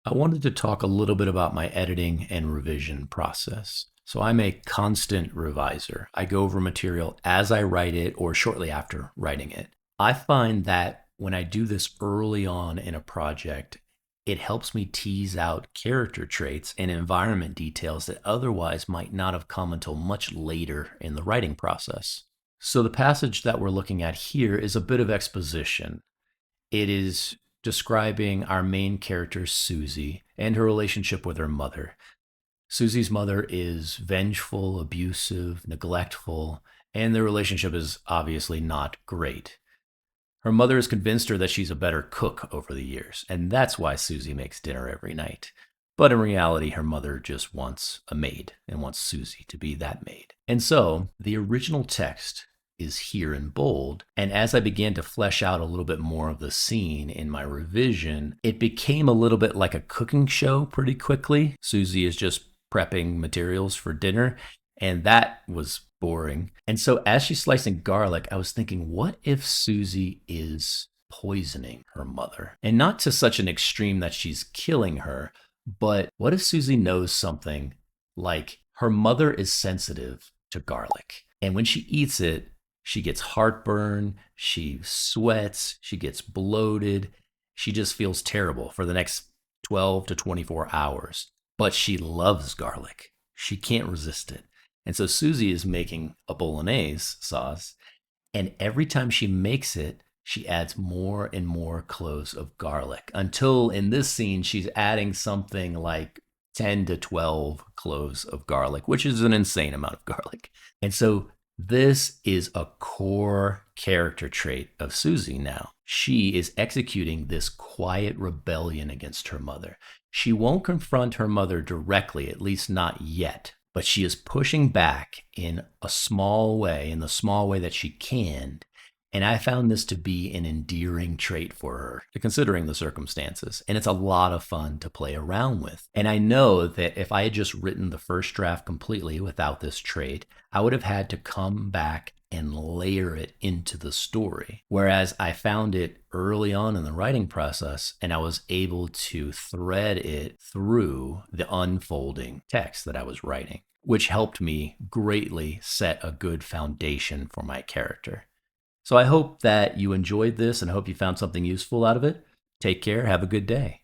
I wanted to talk a little bit about my editing and revision process. So I'm a constant reviser. I go over material as I write it or shortly after writing it. I find that when I do this early on in a project, it helps me tease out character traits and environment details that otherwise might not have come until much later in the writing process. So the passage that we're looking at here is a bit of exposition. It is describing our main character, Susie, and her relationship with her mother. Susie's mother is vengeful, abusive, neglectful, and their relationship is obviously not great. Her mother has convinced her that she's a better cook over the years, and that's why Susie makes dinner every night. But in reality, her mother just wants a maid and wants Susie to be that maid. And so the original text is here in bold. And as I began to flesh out a little bit more of the scene in my revision, it became a little bit like a cooking show pretty quickly. Susie is just prepping materials for dinner, and that was boring. And so as she's slicing garlic, I was thinking, what if Susie is poisoning her mother? And not to such an extreme that she's killing her, but what if Susie knows something like her mother is sensitive to garlic? And when she eats it, she gets heartburn, she sweats, she gets bloated, she just feels terrible for the next 12 to 24 hours. But she loves garlic. She can't resist it. And so Susie is making a bolognese sauce, and every time she makes it, she adds more and more cloves of garlic until in this scene, she's adding something like 10 to 12 cloves of garlic, which is an insane amount of garlic. And so this is a core character trait of Susie now. She is executing this quiet rebellion against her mother. She won't confront her mother directly, at least not yet, but she is pushing back in a small way, in the small way that she can. And I found this to be an endearing trait for her, considering the circumstances. And it's a lot of fun to play around with. And I know that if I had just written the first draft completely without this trait, I would have had to come back and layer it into the story. Whereas I found it early on in the writing process, and I was able to thread it through the unfolding text that I was writing, which helped me greatly set a good foundation for my character. So I hope that you enjoyed this and I hope you found something useful out of it. Take care. Have a good day.